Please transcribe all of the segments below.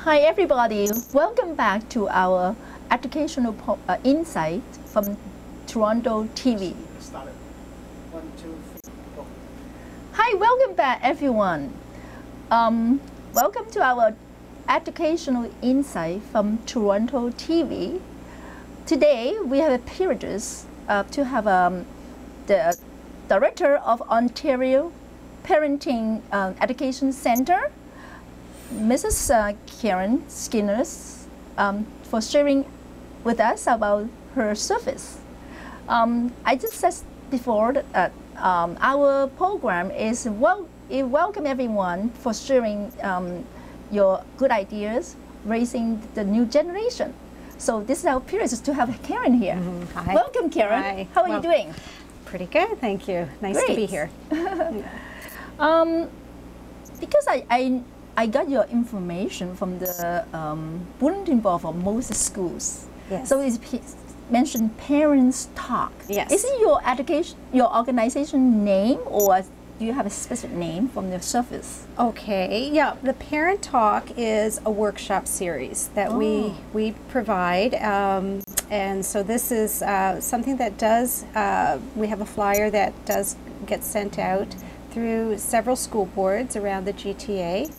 Hi everybody, welcome back to our educational insight from Toronto TV. Started. 1, 2, 3, go. Hi, welcome back everyone. Welcome to our educational insight from Toronto TV. Today we have a privilege to have the Director of Ontario Parenting Education Centre, Mrs. Karen Skinner, for sharing with us about her service. I just said before that our program is welcome everyone for sharing your good ideas, raising the new generation. So this is our privilege to have Karen here. Hi. Welcome, Karen. Hi. How are you doing? Pretty good, thank you. Nice to be here. Because I got your information from the bulletin board for most schools. Yes. So it's mentioned Parents Talk. Yes. Is it your organization name, or do you have a specific name from the service? Okay, yeah, the Parent Talk is a workshop series that we provide. And so this is something that does, we have a flyer that does get sent out through several school boards around the GTA,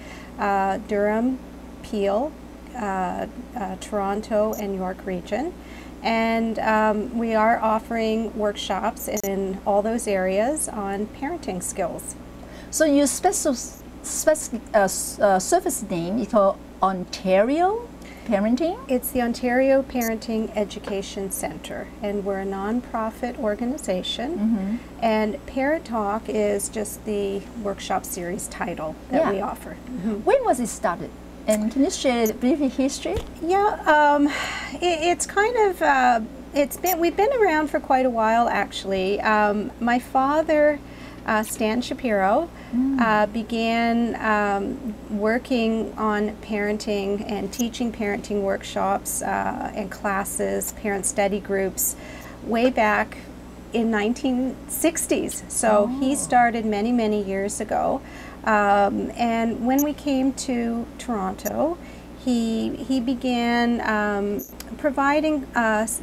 Durham, Peel, Toronto, and York region. And we are offering workshops in all those areas on parenting skills. So your service name is called Ontario Parenting? It's the Ontario Parenting Education Centre, and we're a non-profit organization. And Parent Talk is just the workshop series title that we offer. When was it started? And can you share a brief history? Yeah, it's kind of we've been around for quite a while actually. My father, Stan Shapiro, began working on parenting and teaching parenting workshops and classes, parent study groups, way back in 1960s. So he started many, many years ago. And when we came to Toronto, he began providing,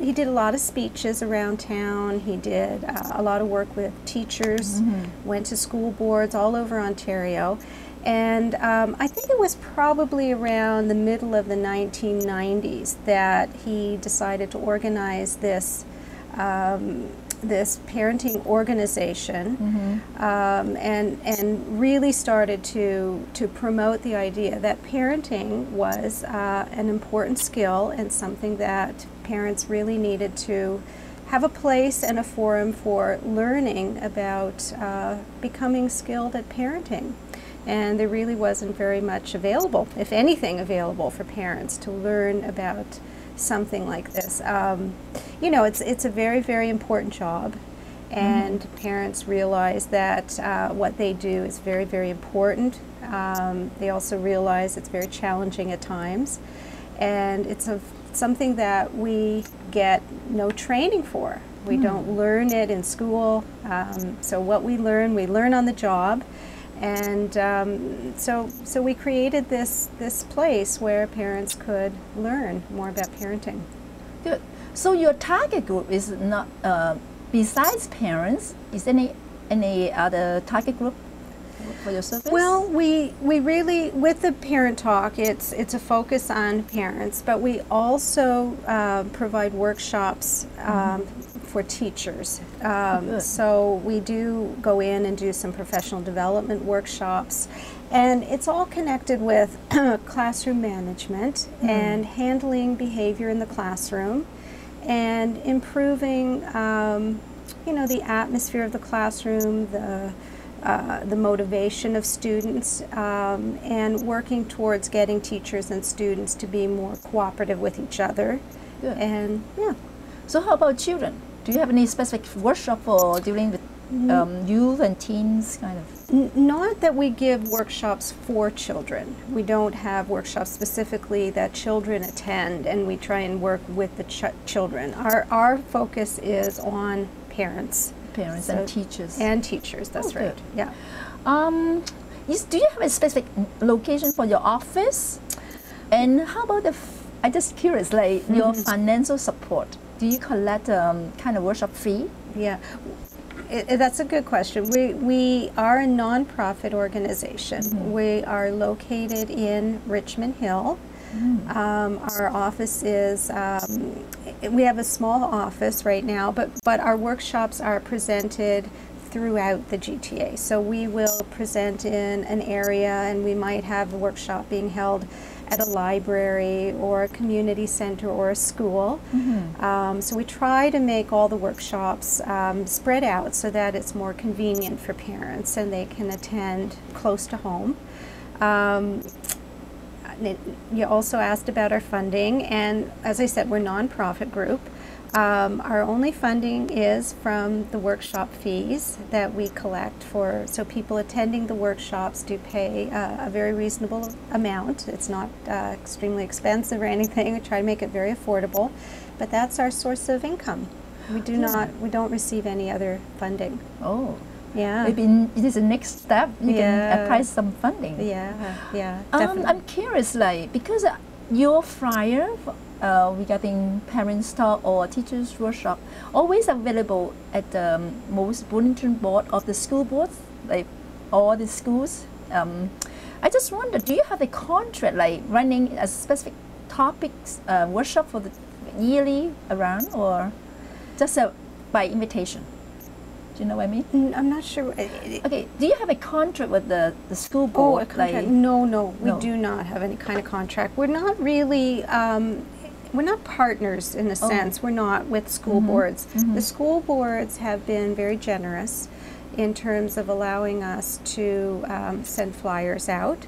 he did a lot of speeches around town. He did a lot of work with teachers, went to school boards all over Ontario. And I think it was probably around the middle of the 1990s that he decided to organize this parenting organization, and really started to promote the idea that parenting was an important skill and something that parents really needed to have a place and a forum for learning about becoming skilled at parenting. And there really wasn't very much available, if anything available, for parents to learn about something like this. You know, it's a very, very important job, and parents realize that what they do is very, very important. They also realize it's very challenging at times, and it's something that we get no training for. We don't learn it in school, so what we learn on the job. And so we created this place where parents could learn more about parenting. Good. So your target group is not besides parents. Is any other target group for your service? Well, we really, with the Parent Talk, it's a focus on parents, but we also provide workshops for teachers. So we do go in and do some professional development workshops, and it's all connected with classroom management and handling behavior in the classroom and improving you know, the atmosphere of the classroom, the motivation of students, and working towards getting teachers and students to be more cooperative with each other. Good. And yeah. So how about children? Do you have any specific workshop for dealing with youth and teens, kind of? Not that we give workshops for children. We don't have workshops specifically that children attend, and we try and work with the children. Our focus is on parents. Parents and teachers. And teachers, that's right. Good. Yeah. Do you have a specific location for your office? And how about I just curious, like your financial support? Do you collect kind of workshop fee? Yeah. That's a good question. We are a nonprofit organization. We are located in Richmond Hill. Our office is, we have a small office right now, but our workshops are presented throughout the GTA. So we will present in an area, and we might have a workshop being held at a library or a community center or a school. So we try to make all the workshops spread out so that it's more convenient for parents and they can attend close to home. You also asked about our funding, and as I said, we're a nonprofit group. Our only funding is from the workshop fees that we collect so people attending the workshops do pay a very reasonable amount. It's not extremely expensive or anything. We try to make it very affordable, but that's our source of income. We don't receive any other funding. Oh. Yeah. Maybe it is the next step. You can apply some funding. Yeah, definitely. I'm curious, like, because your flyer regarding parents' talk or teachers' workshop always available at the most bulletin board of the school boards, like all the schools. I just wonder, do you have a contract, like running a specific topics workshop for the yearly around, or just by invitation? Do you know what I mean? I'm not sure. Okay, do you have a contract with the school board? Oh, a contract? No, we do not have any kind of contract. We're not really, we're not partners in a sense. We're not with school boards. The school boards have been very generous in terms of allowing us to send flyers out.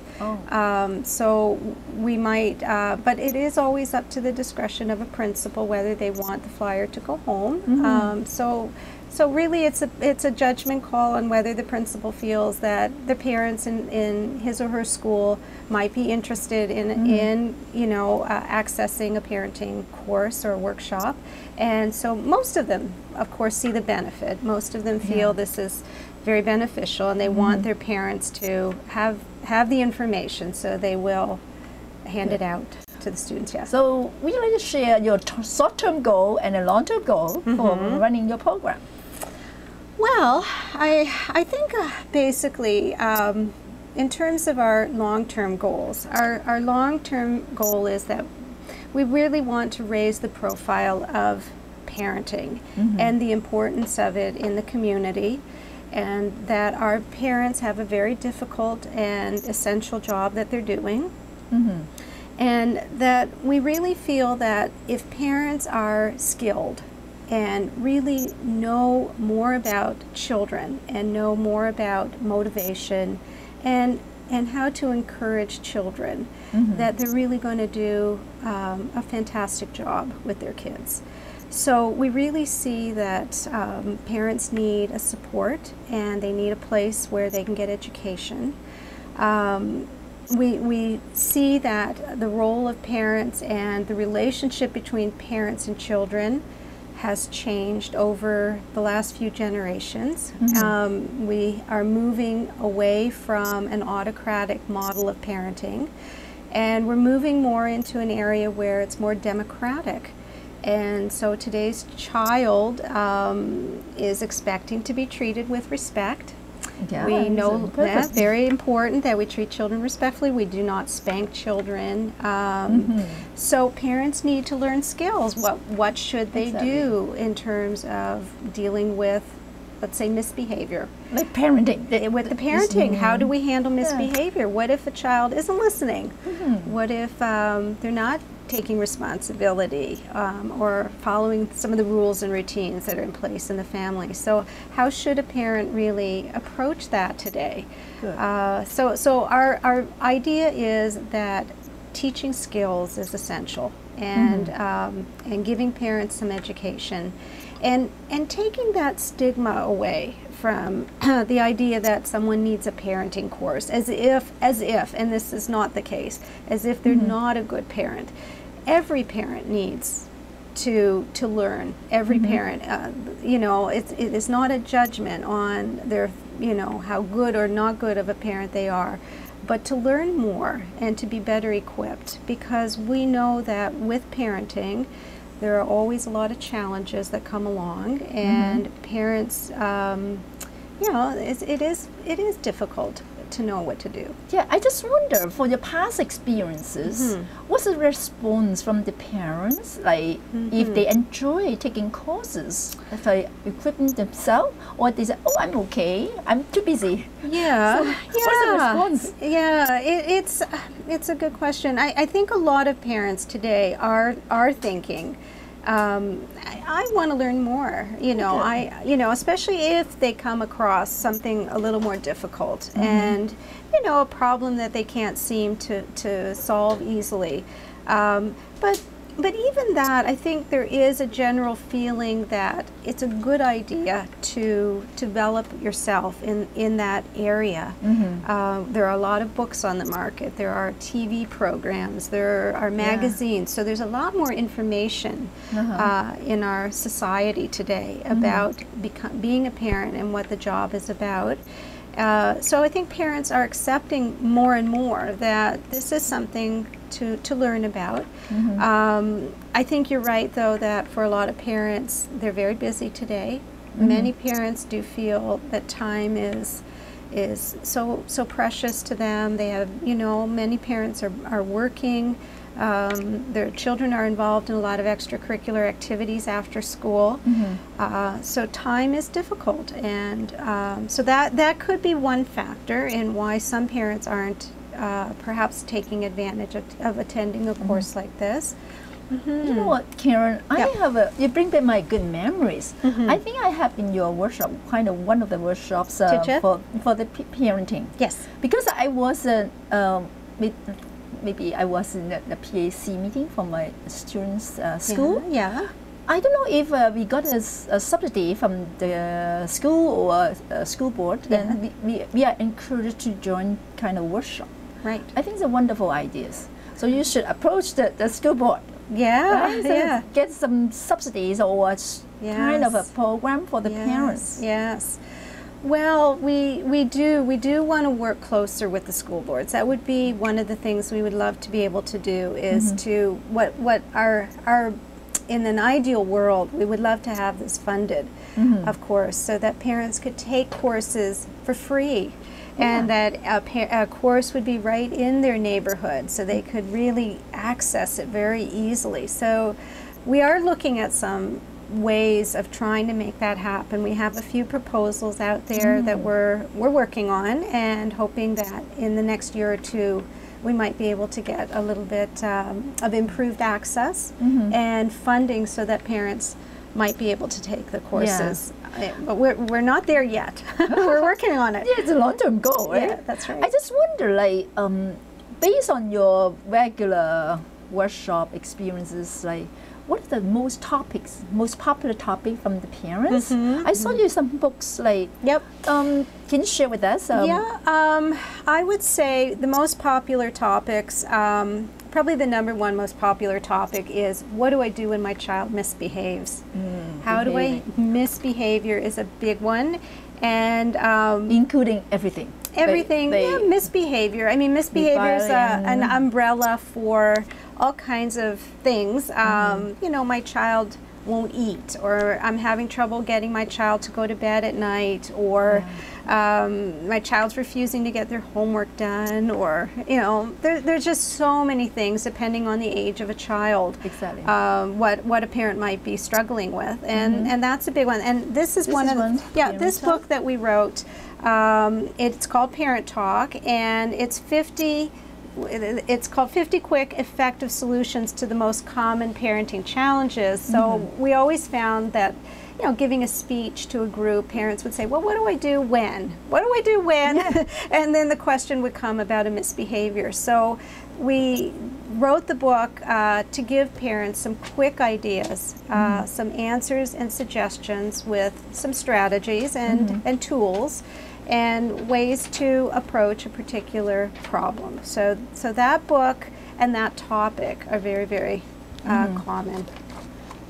So we might, but it is always up to the discretion of a principal whether they want the flyer to go home. So really, it's a judgment call on whether the principal feels that the parents in his or her school might be interested in accessing a parenting course or workshop. And so most of them, of course, see the benefit. Most of them feel this is very beneficial, and they want their parents to have the information, so they will hand it out to the students. Yeah. So would you like to share your short-term goal and a long-term goal for running your program? Well, I think basically in terms of our long-term goals, our long-term goal is that we really want to raise the profile of parenting and the importance of it in the community, and that our parents have a very difficult and essential job that they're doing. And that we really feel that if parents are skilled and really know more about children and know more about motivation and how to encourage children, that they're really going to do a fantastic job with their kids. So we really see that parents need a support, and they need a place where they can get education. We see that the role of parents and the relationship between parents and children has changed over the last few generations. We are moving away from an autocratic model of parenting, and we're moving more into an area where it's more democratic. And so today's child is expecting to be treated with respect. Yeah, we know that's very important, that we treat children respectfully. We do not spank children. So parents need to learn skills. What should they do in terms of dealing with, let's say, misbehavior? Like parenting. With the parenting, how do we handle misbehavior? What if a child isn't listening? What if they're not taking responsibility or following some of the rules and routines that are in place in the family? So how should a parent really approach that today? So our idea is that teaching skills is essential, and giving parents some education, and taking that stigma away from the idea that someone needs a parenting course, as if, and this is not the case, as if they're not a good parent. Every parent needs to learn. Every parent, it is not a judgment on their, how good or not good of a parent they are, but to learn more and to be better equipped, because we know that with parenting, there are always a lot of challenges that come along, and parents, you know, it is difficult to know what to do. Yeah, I just wonder, for your past experiences, what's the response from the parents? Like, if they enjoy taking courses, if they equipping themselves, or they say, "Oh, I'm okay, I'm too busy." Yeah, So what's the response? Yeah, it's a good question. I think a lot of parents today are thinking, I want to learn more. You know, especially if they come across something a little more difficult, and you know, a problem that they can't seem to solve easily. But even that, I think there is a general feeling that it's a good idea to develop yourself in that area. There are a lot of books on the market. There are TV programs. There are magazines. So there's a lot more information in our society today about being a parent and what the job is about. So I think parents are accepting more and more that this is something to learn about. I think you're right, though, that for a lot of parents, they're very busy today. Many parents do feel that time is so precious to them. They have, you know, many parents are working. Their children are involved in a lot of extracurricular activities after school. So time is difficult, and so that could be one factor in why some parents aren't perhaps taking advantage of attending a course like this. You know what, Karen? You bring back my good memories. I think I have in your workshop, kind of one of the workshops for the parenting. Yes. Because I was maybe I was in the PAC meeting for my students' school. Yeah. I don't know if we got a subsidy from the school or school board, then we are encouraged to join kind of workshop. Right. I think it's a wonderful ideas. So you should approach the school board. Yeah. Right? So get some subsidies or kind of a program for the parents. Yes. Well, we do want to work closer with the school boards. That would be one of the things we would love to be able to do, is to what our in an ideal world, we would love to have this funded, of course, so that parents could take courses for free. And that a course would be right in their neighborhood, so they could really access it very easily. So we are looking at some ways of trying to make that happen. We have a few proposals out there that we're working on, and hoping that in the next year or two we might be able to get a little bit of improved access and funding, so that parents might be able to take the courses. But we're not there yet. We're working on it. Yeah, it's a long-term goal, right? Yeah, that's right. I just wonder, like, based on your regular workshop experiences, like, what are the most popular topic from the parents? I saw you some books, like, can you share with us? I would say the most popular topics, probably the #1 most popular topic is, what do I do when my child misbehaves? How do I misbehavior is a big one, and including everything. Misbehavior. I mean, misbehavior is an umbrella for all kinds of things. You know, my child won't eat, or I'm having trouble getting my child to go to bed at night, or my child's refusing to get their homework done, or, you know, there's just so many things depending on the age of a child. Exactly. What a parent might be struggling with, and that's a big one. And this is this book that we wrote. It's called Parent Talk, and it's called 50 Quick Effective Solutions to the Most Common Parenting Challenges. So we always found that, you know, giving a speech to a group, parents would say, well, what do I do when? What do I do when? And then the question would come about a misbehavior. So we wrote the book to give parents some quick ideas, some answers and suggestions with some strategies and tools, and ways to approach a particular problem. So that book and that topic are very, very common.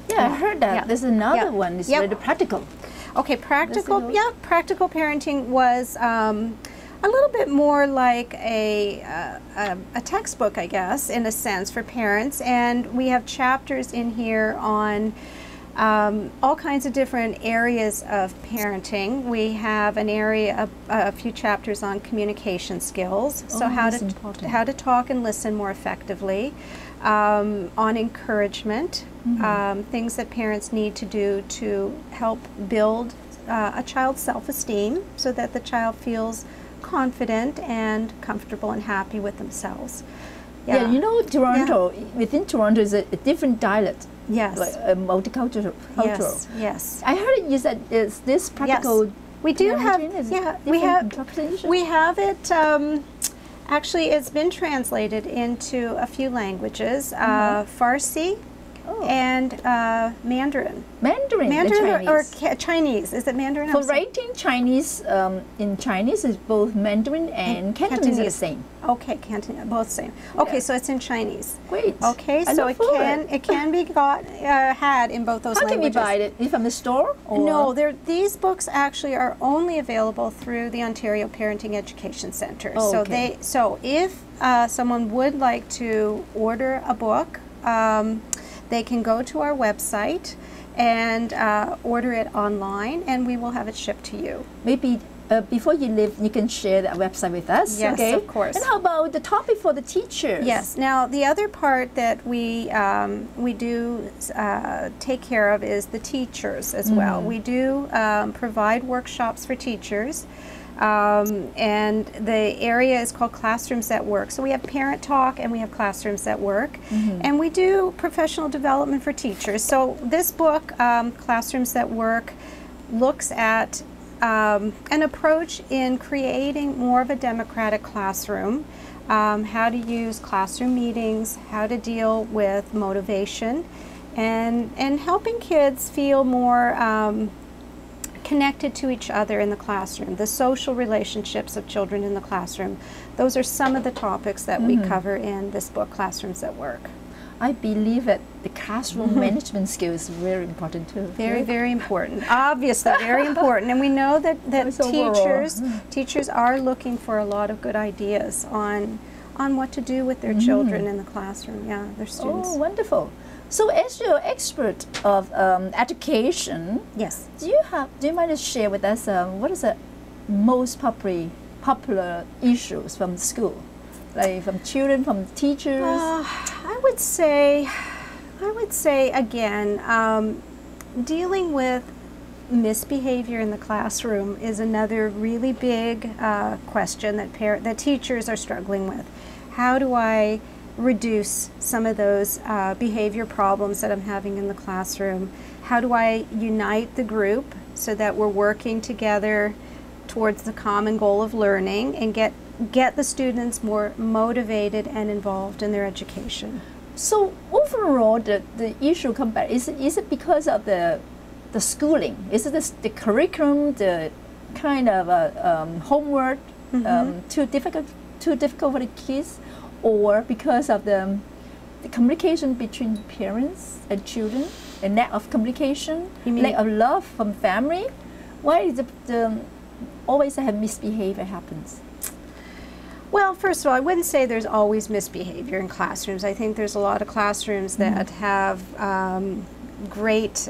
Yeah, I heard that. There's another one. It's really practical. Okay, practical. Practical parenting was a little bit more like a textbook, I guess, in a sense, for parents. And we have chapters in here on all kinds of different areas of parenting. We have an area, a few chapters on communication skills, so how to talk and listen more effectively, on encouragement, things that parents need to do to help build a child's self-esteem so that the child feels confident and comfortable and happy with themselves. Yeah, you know, Toronto, within Toronto is a different dialect. Yes. Like multicultural. Yes, yes. I heard you said is this practical. Yes. We do have, we have it, actually it's been translated into a few languages, Farsi and Mandarin. Mandarin or Chinese. Is it Mandarin? For writing Chinese, in Chinese is both Mandarin and Cantonese are the same. Okay, Cantonese, both same. Okay, so it's in Chinese. Great. Okay, so it can be had in both those languages. How can we buy it? From the store? Or? No, these books actually are only available through the Ontario Parenting Education Centre. Oh, so if someone would like to order a book, they can go to our website and order it online, and we will have it shipped to you. Maybe before you leave, you can share that website with us. Yes, okay? of course. And how about the topic for the teachers? Yes. Now, the other part that we do take care of is the teachers as well. We do provide workshops for teachers. And the area is called Classrooms at Work. So we have Parent Talk and we have Classrooms at Work. And we do professional development for teachers. So this book, Classrooms at Work, looks at an approach in creating more of a democratic classroom, how to use classroom meetings, how to deal with motivation, and helping kids feel more connected to each other in the classroom, the social relationships of children in the classroom. Those are some of the topics that we cover in this book, Classrooms at Work. I believe that the classroom management skill is very important too. Very, very important. Obviously, very important. And we know that teachers are looking for a lot of good ideas on what to do with their children in the classroom. Yeah, their students. Oh, wonderful. So, as your expert of education, yes, do you mind to share with us what is the most popular issues from school, like from children, from teachers? I would say again, dealing with misbehavior in the classroom is another really big question that teachers are struggling with. How do I reduce some of those behavior problems that I'm having in the classroom? How do I unite the group so that we're working together towards the common goal of learning and get the students more motivated and involved in their education? So overall, the issue come back, is it because of the schooling? Is it the curriculum, the kind of homework too difficult for the kids? Or because of the communication between parents and children, a lack of communication, lack of love from family? Why is always have misbehavior happens? Well, first of all, I wouldn't say there's always misbehavior in classrooms. I think there's a lot of classrooms that have great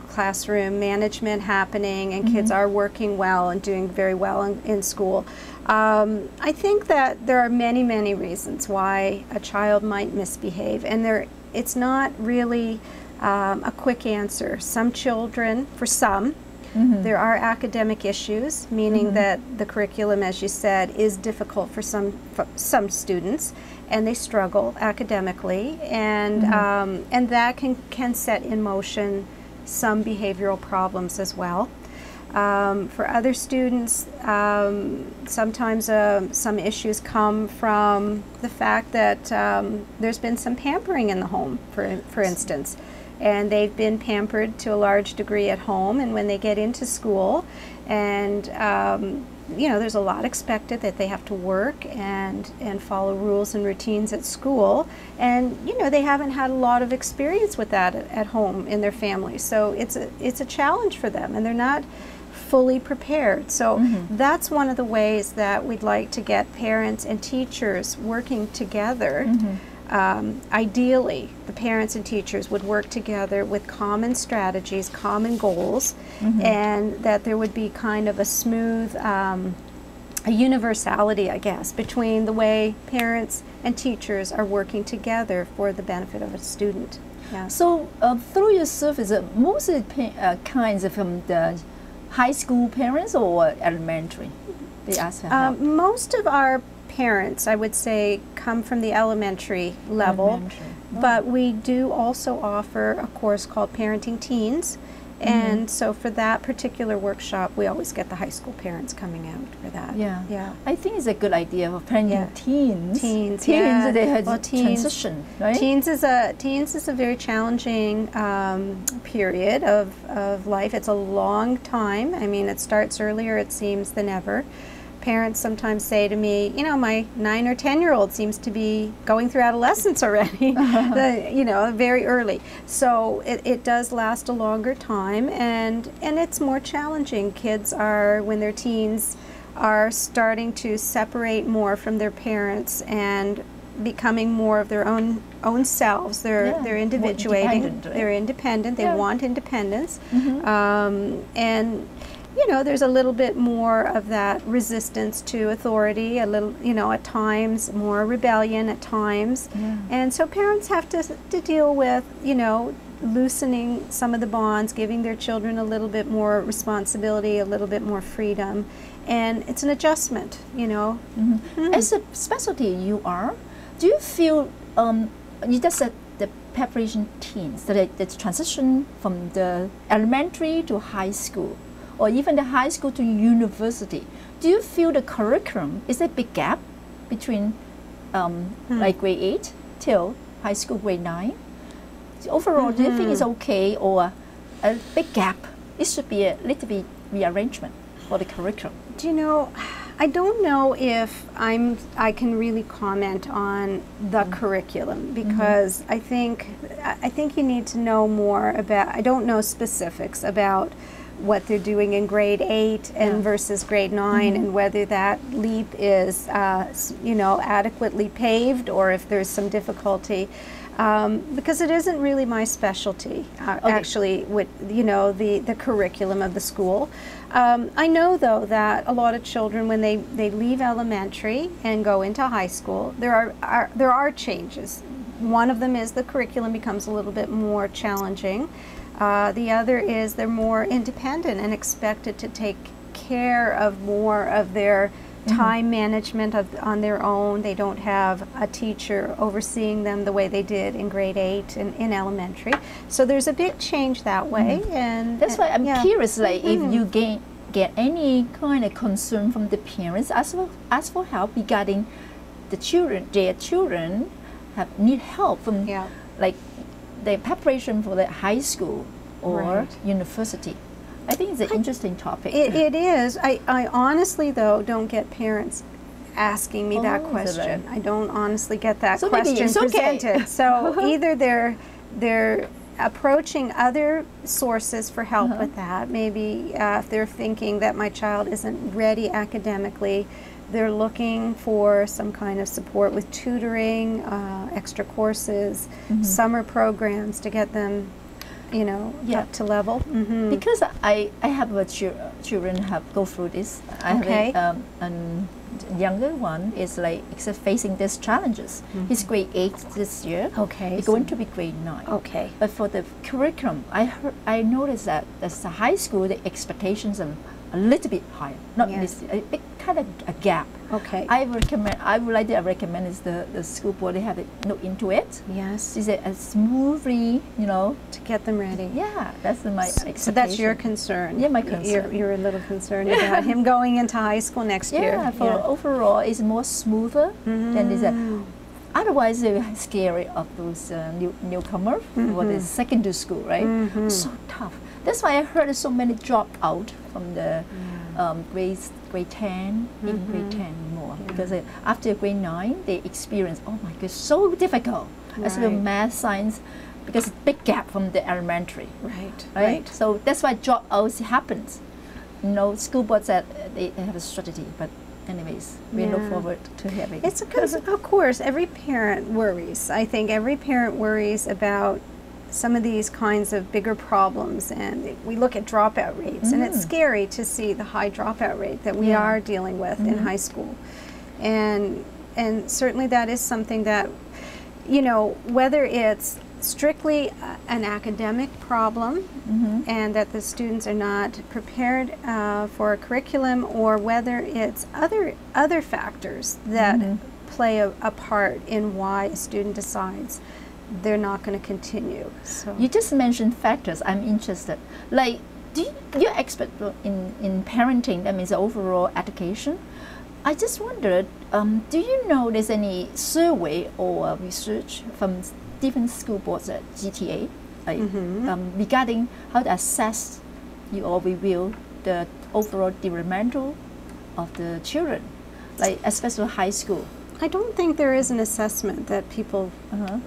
classroom management happening, and kids are working well and doing very well in school. I think that there are many, many reasons why a child might misbehave, and it's not really a quick answer. Some children, for some, there are academic issues, meaning that the curriculum, as you said, is difficult for some students, and they struggle academically, and that can set in motion some behavioral problems as well. For other students, sometimes some issues come from the fact that there's been some pampering in the home, for instance, and they've been pampered to a large degree at home, and when they get into school, and there's a lot expected that they have to work and follow rules and routines at school, and they haven't had a lot of experience with that at home in their family, so it's a challenge for them, and they're not fully prepared. So that's one of the ways that we'd like to get parents and teachers working together. Ideally, the parents and teachers would work together with common strategies, common goals, and that there would be kind of a smooth, a universality, I guess, between the way parents and teachers are working together for the benefit of a student. Yeah. So through your service, most of the kinds from the high school parents or elementary, they ask for help? Most of our parents, I would say, come from the elementary level, but we do also offer a course called Parenting Teens, and so for that particular workshop, we always get the high school parents coming out for that. Yeah. I think it's a good idea for parenting teens. Teens, they had well, transition, right? Teens is a very challenging period of life. It's a long time. I mean, it starts earlier, it seems, than ever. Parents sometimes say to me, you know, my 9 or 10-year-old seems to be going through adolescence already, you know, very early. So it does last a longer time, and it's more challenging. Kids are, when they're teens, are starting to separate more from their parents and becoming more of their own selves. They're individuating. They're independent. They want independence, and you know, there's a little bit more of that resistance to authority, a little, you know, at times more rebellion at times. And so parents have to deal with, you know, loosening some of the bonds, giving their children a little bit more responsibility, a little bit more freedom. And it's an adjustment, you know. As a specialty you are, do you feel, you just said the preparation teens, the transition from the elementary to high school, or even the high school to university, do you feel the curriculum is a big gap between like grade 8 till high school grade 9? Overall, do you think it's okay, or a big gap? It should be a little bit rearrangement for the curriculum. Do you know, I don't know if I can really comment on the curriculum, because I think you need to know more about, I don't know specifics about what they're doing in grade 8 and versus grade 9, and whether that leap is you know, adequately paved, or if there's some difficulty, because it isn't really my specialty, actually, with, you know, the curriculum of the school. I know, though, that a lot of children, when they leave elementary and go into high school, there are changes. One of them is the curriculum becomes a little bit more challenging. The other is they're more independent and expected to take care of more of their time management on their own. They don't have a teacher overseeing them the way they did in grade 8 and in elementary. So there's a big change that way. And that's why I'm curious, like, if you get any kind of concern from the parents, ask for help regarding the children, their children need help from like the preparation for the high school or university. I think it's an interesting topic. It is. I honestly, though, don't get parents asking me that question. I don't honestly get that question presented. So either they're approaching other sources for help with that. Maybe if they're thinking that my child isn't ready academically, they're looking for some kind of support with tutoring, extra courses, summer programs to get them, you know, up to level. Because I have children have go through this. I have a younger one is like facing these challenges. He's grade 8 this year. He's going to be grade 9. But for the curriculum, I noticed that as a high school, the expectations are a little bit higher, not this, a big kind of a gap. I would like to recommend is the school board, they have to look into it. Is it as smoothly, you know, to get them ready. That's my expectation. So that's your concern. My concern. You're a little concerned about him going into high school next year. For overall, it's more smoother than this. Otherwise, they're scary of those newcomers for the secondary school, right? So tough. That's why I heard so many drop out from the grade 10, in grade 10 more. Because after grade 9, they experience, oh my God, so difficult. Especially math, science, because it's big gap from the elementary. Right. So that's why drop outs happens. school boards that they have a strategy, but anyways, we look forward to having it. It's because, of course, every parent worries. I think every parent worries about some of these kinds of bigger problems, and we look at dropout rates, and it's scary to see the high dropout rate that we are dealing with in high school. And certainly that is something that, you know, whether it's strictly an academic problem and that the students are not prepared for a curriculum, or whether it's other factors that play a part in why a student decides they're not going to continue. So you just mentioned factors. I'm interested. Like, you're expert in parenting, that means overall education. I just wondered, do you know there's any survey or research from different school boards at GTA, like, regarding how to assess or review the overall developmental of the children, like especially high school? I don't think there is an assessment that people,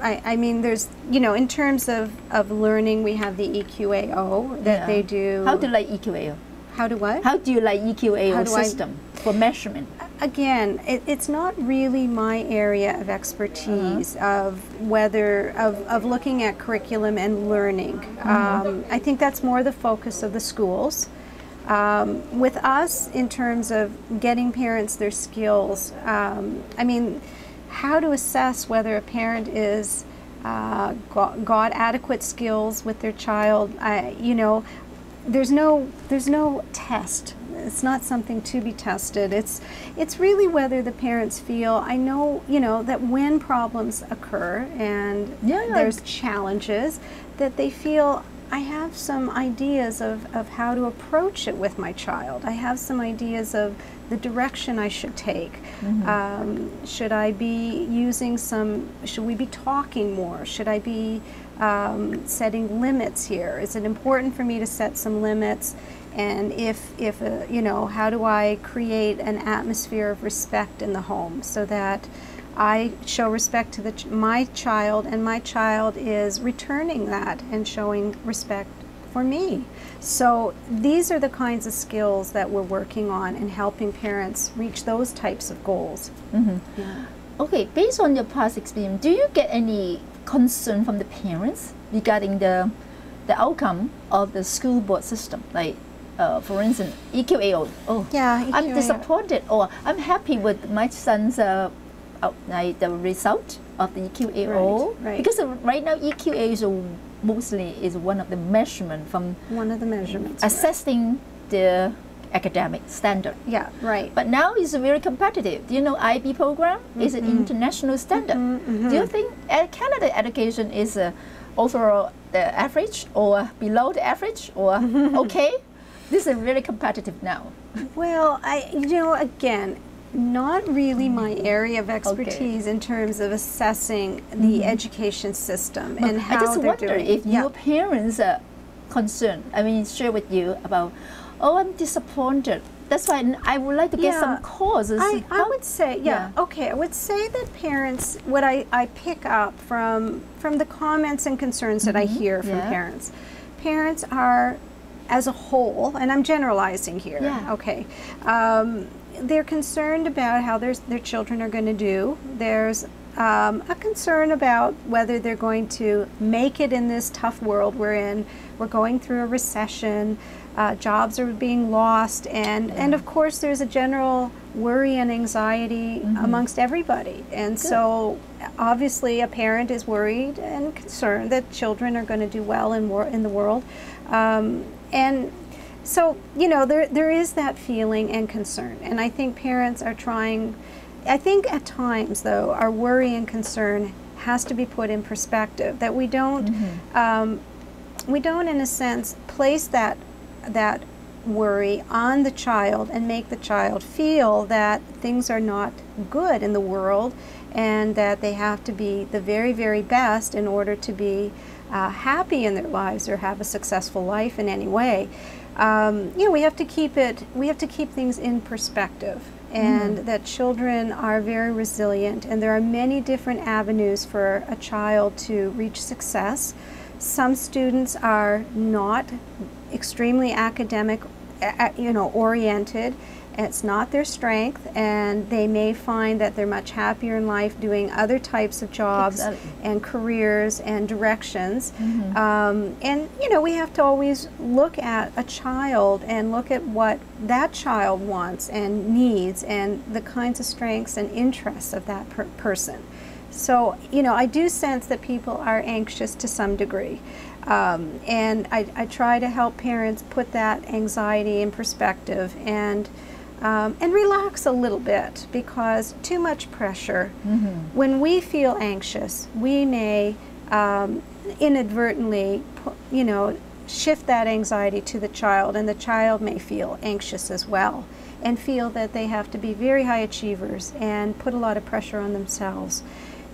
I mean, there's, you know, in terms of learning, we have the EQAO that they do. How do you like EQAO? How do what? How do you like EQAO system for measurement? Again, it's not really my area of expertise of whether, of looking at curriculum and learning. I think that's more the focus of the schools. With us, in terms of getting parents their skills, I mean, how to assess whether a parent is got adequate skills with their child, you know, there's no test. It's not something to be tested. It's really whether the parents feel, I know, you know, that when problems occur and there's challenges, that they feel, I have some ideas of how to approach it with my child. I have some ideas of the direction I should take. Should I be using should we be talking more? Should I be setting limits here? Is it important for me to set some limits? And if you know, how do I create an atmosphere of respect in the home so that I show respect to my child, and my child is returning that and showing respect for me? So these are the kinds of skills that we're working on and helping parents reach those types of goals. Okay, based on your past experience, do you get any concern from the parents regarding the outcome of the school board system? Like, for instance, EQAO. I'm disappointed, or I'm happy with my son's like the result of the EQAO, because right now EQA is mostly one of the measurement from assessing the academic standard. But now it's very competitive. Do you know IB program is an international standard? Do you think Canada education is overall the average, or below the average, or okay? This is really competitive now. Well, you know, again, not really my area of expertise in terms of assessing the education system and how I just they're wonder doing. if your parents are concerned. I mean, share with you about, I'm disappointed. That's why I would like to get some causes. I would say, okay, I would say that parents, what I pick up from the comments and concerns that I hear from parents are, as a whole, and I'm generalizing here, they're concerned about how their children are going to do. There's a concern about whether they're going to make it in this tough world we're in. We're going through a recession, jobs are being lost, and of course there's a general worry and anxiety amongst everybody. And so obviously a parent is worried and concerned that children are going to do well in the world. And so, you know, there is that feeling and concern. And I think parents are trying, I think at times, though, our worry and concern has to be put in perspective, that we don't, in a sense, place that worry on the child and make the child feel that things are not good in the world and that they have to be the very, very best in order to be happy in their lives or have a successful life in any way. You know, we have to keep things in perspective, and that children are very resilient, and there are many different avenues for a child to reach success. Some students are not extremely academic oriented. It's not their strength, and they may find that they're much happier in life doing other types of jobs and careers and directions. And we have to always look at a child and look at what that child wants and needs and the kinds of strengths and interests of that person. So, I do sense that people are anxious to some degree. And I try to help parents put that anxiety in perspective and relax a little bit, because too much pressure, when we feel anxious, we may inadvertently shift that anxiety to the child, and the child may feel anxious as well and feel that they have to be very high achievers and put a lot of pressure on themselves.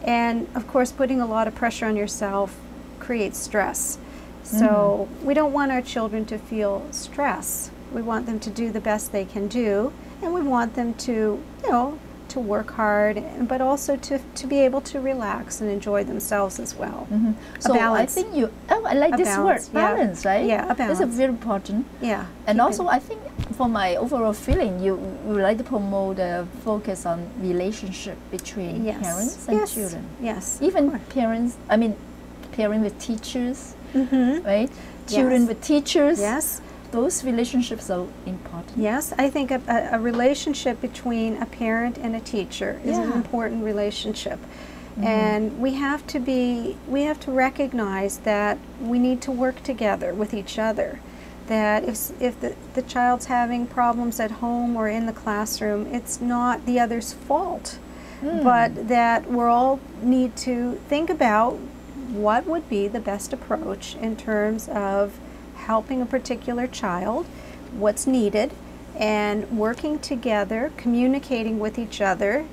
And of course, putting a lot of pressure on yourself creates stress. So we don't want our children to feel stress. We want them to do the best they can do, and we want them to, to work hard, but also to be able to relax and enjoy themselves as well. So balance. I think I like this balance, word, balance, right? Yeah, a balance. It's very important. Yeah. And also, I think for my overall feeling, you would like to promote a focus on relationship between parents and children. Yes. Even parents, parents with teachers, right? Children with teachers. Yes. Those relationships are important. Yes, I think a relationship between a parent and a teacher is an important relationship. And we have to recognize that we need to work together with each other. That if the child's having problems at home or in the classroom, it's not the other's fault, but that we all need to think about what would be the best approach in terms of helping a particular child, what's needed, and working together, communicating with each other,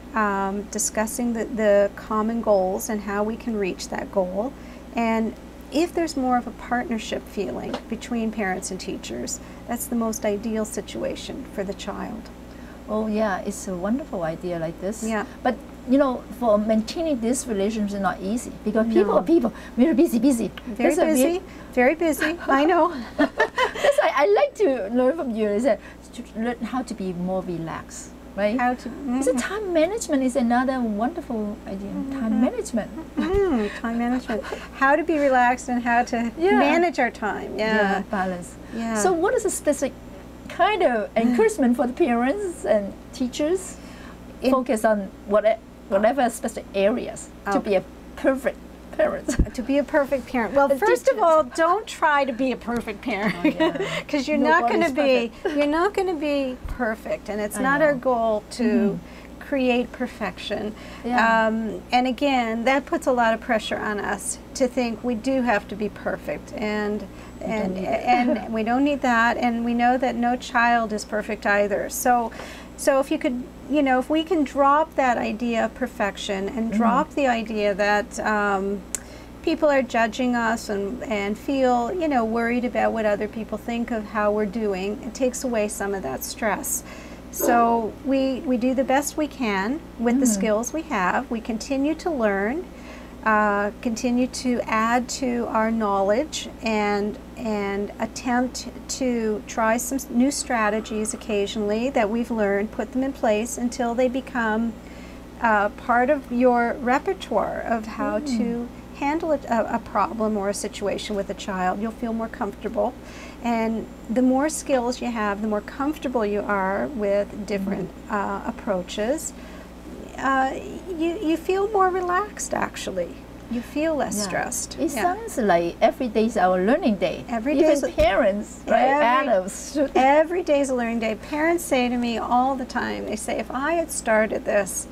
discussing the common goals and how we can reach that goal. And if there's more of a partnership feeling between parents and teachers, that's the most ideal situation for the child. Oh yeah, it's a wonderful idea like this. Yeah. But for maintaining this relationship is not easy, because people are people, very busy. Very busy, very busy, I know. That's why I like to learn from you, is that to learn how to be more relaxed, right? How to, So time management is another wonderful idea, time management. Time management. How to be relaxed and how to manage our time. Yeah. Balance. Yeah. So what is a specific kind of encouragement for the parents and teachers? Focus on whatever specific areas to be a perfect parent. To be a perfect parent. Well, first of all, don't try to be a perfect parent, because you're not going to be perfect, and it's not our goal to create perfection. And again, that puts a lot of pressure on us to think we do have to be perfect, and we don't need that, and we know that no child is perfect either. So if you could, if we can drop that idea of perfection and drop the idea that people are judging us and feel, worried about what other people think of how we're doing, it takes away some of that stress. So we do the best we can with the skills we have. We continue to learn, continue to add to our knowledge, and attempt to try some new strategies occasionally that we've learned, put them in place until they become part of your repertoire of how to handle a problem or a situation with a child. You'll feel more comfortable, and the more skills you have, the more comfortable you are with different approaches. You feel more relaxed, actually. You feel less stressed. It sounds like every day is our learning day. Every day. Even parents, right? Adults. Every day is a learning day. Parents say to me all the time, they say, if I had started this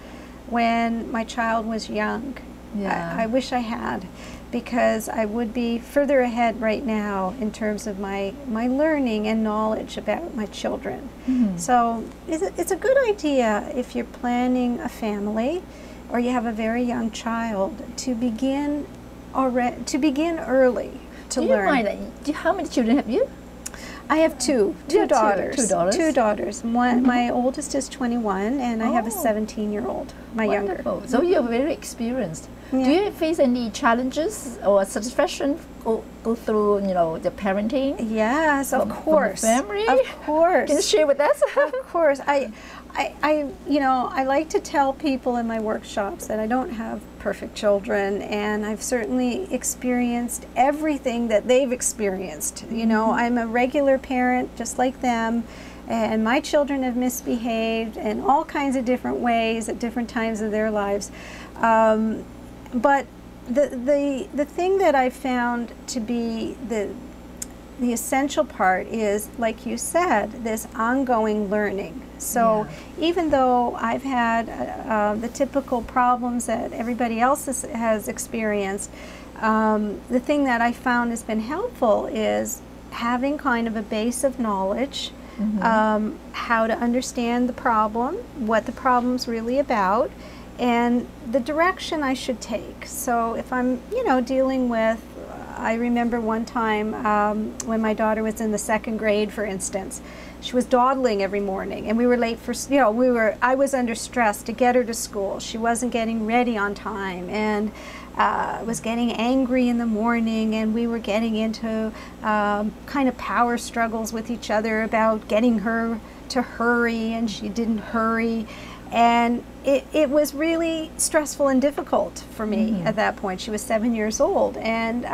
when my child was young, I wish I had, because I would be further ahead right now in terms of my learning and knowledge about my children. So it's a good idea if you're planning a family or you have a very young child to begin early to learn. How many children have you? I have two daughters. Two daughters. My oldest is 21, and I have a 17-year-old, my younger. So you're very experienced. Yeah. Do you face any challenges or satisfaction go through, the parenting? Yes, of course. From the family? Of course. Can you share with us? Of course. I like to tell people in my workshops that I don't have perfect children, and I've certainly experienced everything that they've experienced. I'm a regular parent just like them, and my children have misbehaved in all kinds of different ways at different times of their lives. But the thing that I found to be the essential part is, like you said, this ongoing learning. So even though I've had the typical problems that everybody else has experienced, the thing that I found has been helpful is having kind of a base of knowledge, how to understand the problem, what the problem's really about, and the direction I should take. So if I'm, dealing with, I remember one time when my daughter was in the 2nd grade, for instance, she was dawdling every morning, and we were late for, I was under stress to get her to school. She wasn't getting ready on time, and was getting angry in the morning, and we were getting into kind of power struggles with each other about getting her to hurry, and she didn't hurry. And it was really stressful and difficult for me at that point. She was 7 years old, and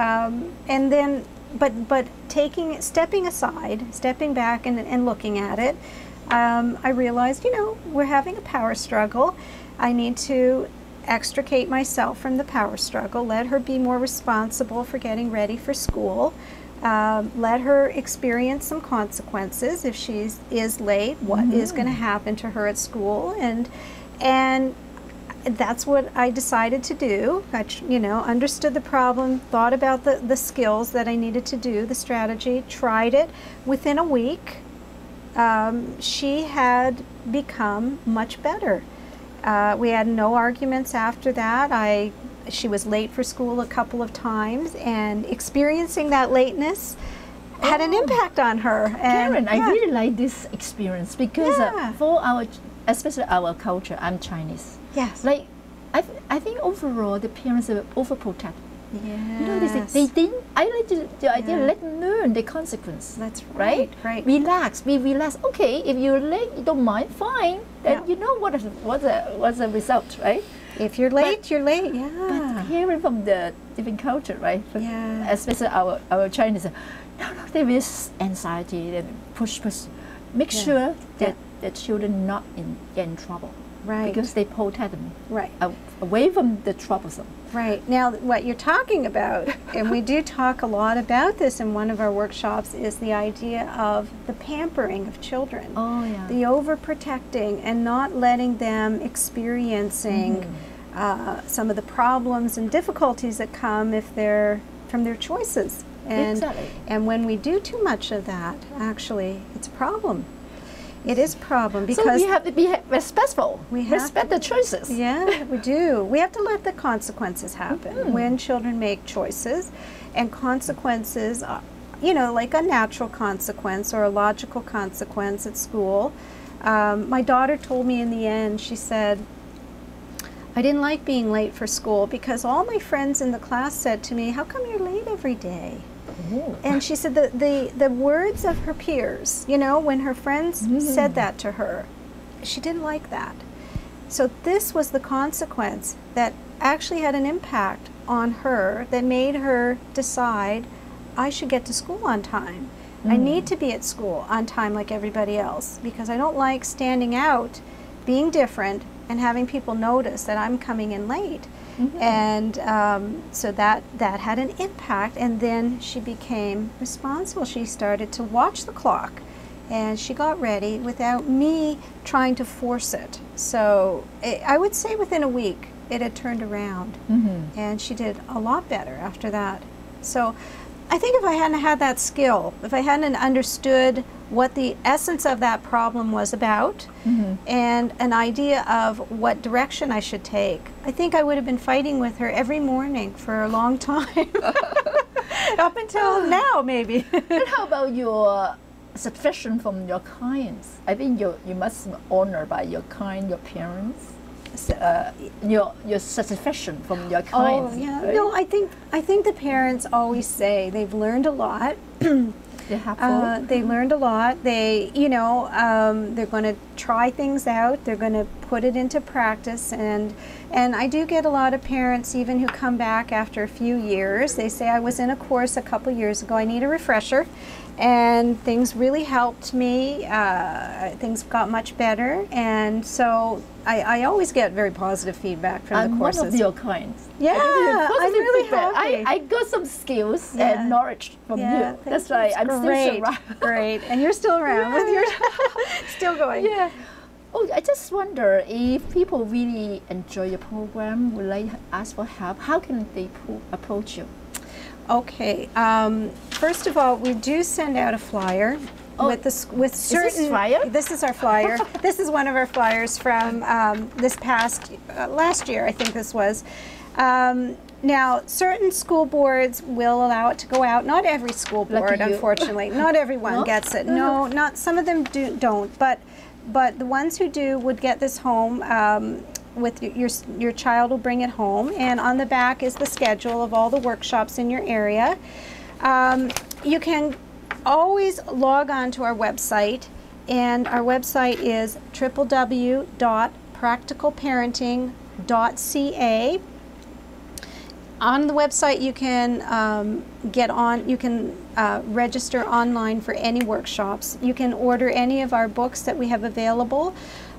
then, but stepping aside, stepping back, and looking at it, I realized, we're having a power struggle. I need to extricate myself from the power struggle. Let her be more responsible for getting ready for school. Let her experience some consequences if she is late. What is going to happen to her at school, and that's what I decided to do. I understood the problem, thought about the skills that I needed to do, the strategy, tried it. Within a week, she had become much better. We had no arguments after that. She was late for school a couple of times, and experiencing that lateness had an impact on her. And Karen, I really like this experience because for especially our culture, I'm Chinese. Yes. Like, I think overall the parents are overprotective. Yes. They didn't. I like the idea. Let them learn the consequence. That's right. Right. Relax. Be relaxed. Okay, if you're late, you don't mind. Fine. Then you know what's the result, right? If you're late, you're late. Yeah. But hearing from the different culture, right? Especially our Chinese, no, there is anxiety and push. Make sure that the children not get in trouble. Right. Because they protect them. Right. Away from the troublesome. Right. Now, what you're talking about, and we do talk a lot about this in one of our workshops, is the idea of the pampering of children. Oh, yeah. The overprotecting and not letting them experiencing some of the problems and difficulties that come if they're from their choices. And, exactly. And when we do too much of that, actually, it's a problem. It is a problem because so we have to be respectful. We have respect the choices. Yeah, we do. We have to let the consequences happen when children make choices, and consequences, like a natural consequence or a logical consequence at school. My daughter told me in the end, she said, I didn't like being late for school because all my friends in the class said to me, how come you're late every day? And she said that the words of her peers, when her friends said that to her, she didn't like that. So this was the consequence that actually had an impact on her that made her decide, I should get to school on time. I need to be at school on time like everybody else because I don't like standing out, being different, and having people notice that I'm coming in late. And so that had an impact, and then she became responsible. She started to watch the clock, and she got ready without me trying to force it. So I would say within a week it had turned around, and she did a lot better after that. So I think if I hadn't had that skill, if I hadn't understood what the essence of that problem was about, and an idea of what direction I should take, I think I would have been fighting with her every morning for a long time. Up until now, maybe. And how about your satisfaction from your clients? I think you must honor by your parents. your satisfaction from your clients? Oh yeah, right? no, I think the parents always say they've learned a lot. They're helpful. They learned a lot. They, they're going to try things out. They're going to put it into practice, and I do get a lot of parents even who come back after a few years. They say, I was in a course a couple years ago. I need a refresher, and things really helped me. Things got much better, and so I always get very positive feedback from the courses. I'm one of your clients. Yeah, I'm really feedback. happy. I got some skills and knowledge from you. That's why I'm still around. Great, and you're still around with your still going. Yeah. Oh, I just wonder if people really enjoy your program, would like ask for help, how can they approach you? Okay. First of all, we do send out a flyer. With certain. Is this flyer? This is our flyer. This is one of our flyers from this past last year. I think this was. Now, certain school boards will allow it to go out. Not every school board, unfortunately. Not everyone gets it. No, not some of them don't. But the ones who do would get this home. With your child will bring it home, and on the back is the schedule of all the workshops in your area. You can always log on to our website, and our website is www.practicalparenting.ca. On the website, you can register online for any workshops. You can order any of our books that we have available.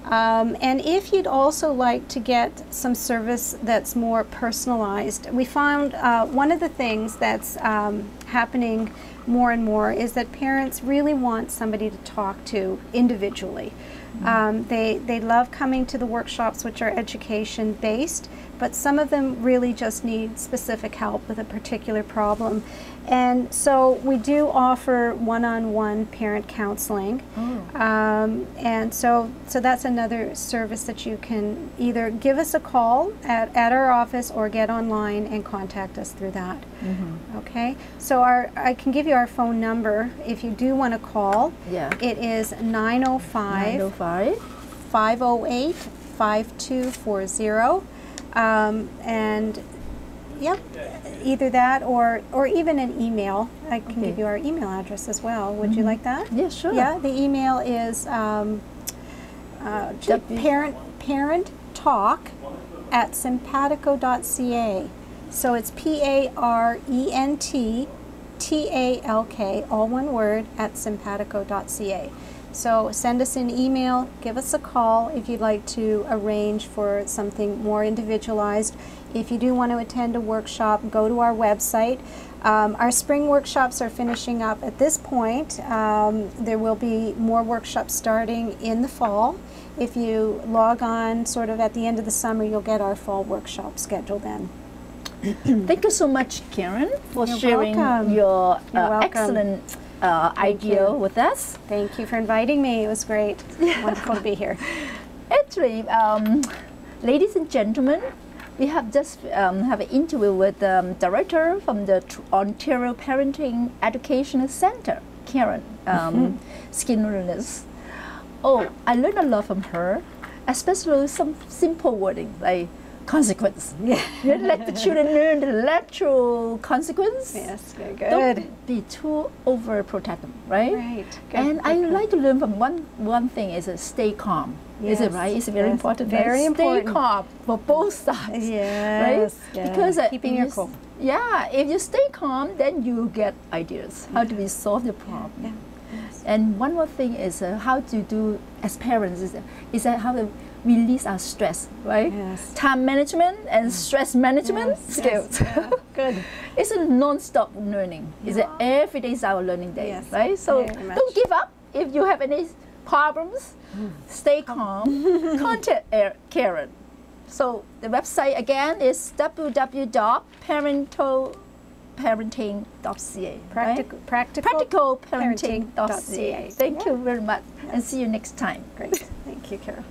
And if you'd also like to get some service that's more personalized, we found one of the things that's happening more and more is that parents really want somebody to talk to individually. They love coming to the workshops, which are education based, but some of them really just need specific help with a particular problem. And so we do offer one-on-one parent counseling. And so that's another service that you can either give us a call at our office or get online and contact us through that. Okay, so I can give you our phone number if you do want to call. Yeah. It is 905-508-5240. And yep, either that or even an email. I can give you our email address as well. Would you like that? Yeah, sure. Yeah, the email is parenttalk@simpatico.ca. So it's PARENTTALK, all one word, @simpatico.ca. So send us an email, give us a call if you'd like to arrange for something more individualized. If you do want to attend a workshop, go to our website. Our spring workshops are finishing up at this point. There will be more workshops starting in the fall. If you log on sort of at the end of the summer, you'll get our fall workshop schedule then. Thank you so much, Karen, for You're sharing welcome. your You're excellent idea with us. Thank you for inviting me. It was great. Wonderful to be here. Actually, ladies and gentlemen, we have just have an interview with the director from the Ontario Parenting Educational Center, Karen Skinnerless. Oh, I learned a lot from her, especially some simple wording like consequence. Yeah. You let the children learn the natural consequence. Yes, very good. Don't be too overprotect them, right? Right. Good. And I like to learn from one thing is stay calm. Is it Yes, right? It's very yes, important. very Stay important. calm for both sides. Yes. Right? Yeah. Because Keeping if your you cool. Yeah, if you stay calm, then you get ideas how to solve the problem. Yeah. Yes. And one more thing is how to do as parents is that how to release our stress, right? Yes. Time management and stress management Yes, skills. yes, yeah. Good. It's a non-stop learning. It's every day is our learning day, Yes, right? So very much. don't give up. If you have any problems, stay calm. Contact Karen. So the website again is www.practicalparenting.ca. Practicalparenting.ca. Thank you very much, and see you next time. Great. Thank you, Carol.